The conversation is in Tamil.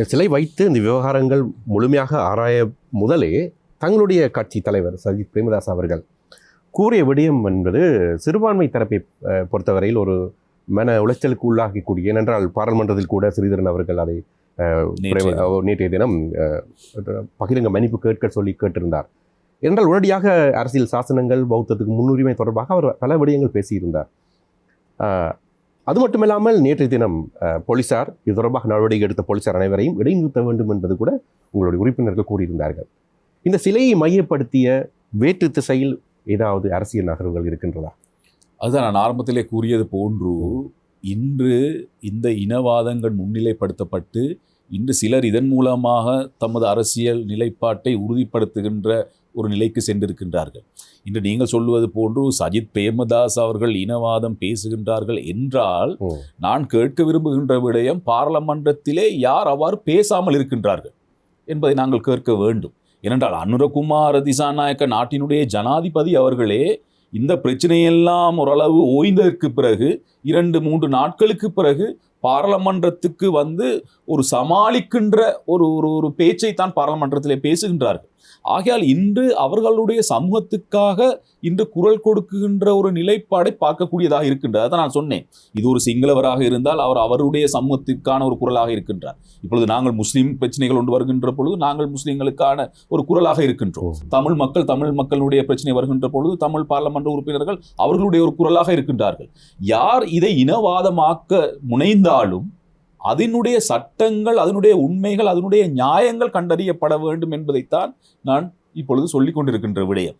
சிலை வைத்து இந்த விவகாரங்கள் முழுமையாக ஆராய முதலே தங்களுடைய கட்சி தலைவர் சஜித் பிரேமதாஸ் அவர்கள் கூறிய விடயம் என்பது சிறுபான்மை தரப்பை பொறுத்தவரையில் ஒரு மன உளைச்சலுக்கு உள்ளாகக்கூடிய, ஏனென்றால் பாராளுமன்றத்தில் கூட ஸ்ரீதரன் அவர்கள் அதை நேற்றைய தினம் பகிரங்க மன்னிப்பு கேட்க சொல்லி கேட்டிருந்தார். என்றால் உடனடியாக அரசியல் சாசனங்கள் பௌத்தத்துக்கு முன்னுரிமை தொடர்பாக அவர் பல விடயங்கள் பேசியிருந்தார். அது மட்டுமில்லாமல் நேற்றைய தினம் போலீசார் இது தொடர்பாக நடவடிக்கை எடுத்த போலீசார் அனைவரையும் இடைநிறுத்த வேண்டும் என்பது கூட உங்களுடைய உறுப்பினர்கள் கூறியிருந்தார்கள். இந்த சிலையை மையப்படுத்திய வேற்று திசையில் ஏதாவது அரசியல் நகர்வுகள் இருக்கின்றதா? அதுதான் நான் ஆரம்பத்திலே கூறியது போன்று, இன்று இந்த இனவாதங்கள் முன்னிலைப்படுத்தப்பட்டு இன்று சிலர் இதன் மூலமாக தமது அரசியல் நிலைப்பாட்டை உறுதிப்படுத்துகின்ற ஒரு நிலைக்கு சென்றிருக்கின்றார்கள். இன்று நீங்கள் சொல்லுவது போன்று சஜித் பிரேமதாஸ் அவர்கள் இனவாதம் பேசுகின்றார்கள் என்றால், நான் கேட்க விரும்புகின்ற விடயம், பாராளுமன்றத்திலே யார் அவ்வாறு பேசாமல் இருக்கின்றார்கள் என்பதை நாங்கள் கேட்க வேண்டும். ஏனென்றால் அனுரகுமார திசாநாயக்க நாட்டினுடைய ஜனாதிபதி அவர்களே இந்த பிரச்சனையெல்லாம் ஓரளவு ஓய்ந்ததற்கு பிறகு 2-3 நாட்களுக்கு பிறகு பாராளுமன்றத்துக்கு வந்து ஒரு சமாளிக்கின்ற ஒரு பேச்சை தான் பாராளுமன்றத்திலே பேசுகின்றார்கள். ஆகையால் இன்று அவர்களுடைய சமூகத்துக்காக இன்று குரல் கொடுக்குகின்ற ஒரு நிலைப்பாடை பார்க்கக்கூடியதாக இருக்கின்றது. அதான் நான் சொன்னேன், இது ஒரு சிங்களவராக இருந்தால் அவர் அவருடைய சமூகத்திற்கான ஒரு குரலாக இருக்கின்றார். இப்பொழுது நாங்கள் முஸ்லீம் பிரச்சனைகள் கொண்டு வருகின்ற பொழுது நாங்கள் முஸ்லீம்களுக்கான ஒரு குரலாக இருக்கின்றோம். தமிழ் மக்களுடைய பிரச்சனை வருகின்ற பொழுது தமிழ் பாராளுமன்ற உறுப்பினர்கள் அவர்களுடைய ஒரு குரலாக இருக்கின்றார்கள். யார் இதை இனவாதமாக்க முனைந்தாலும் அதனுடைய சட்டங்கள், அதனுடைய உண்மைகள், அதனுடைய நியாயங்கள் கண்டறியப்பட வேண்டும் என்பதைத்தான் நான் இப்பொழுது சொல்லிக் கொண்டிருக்கின்ற விடயம்.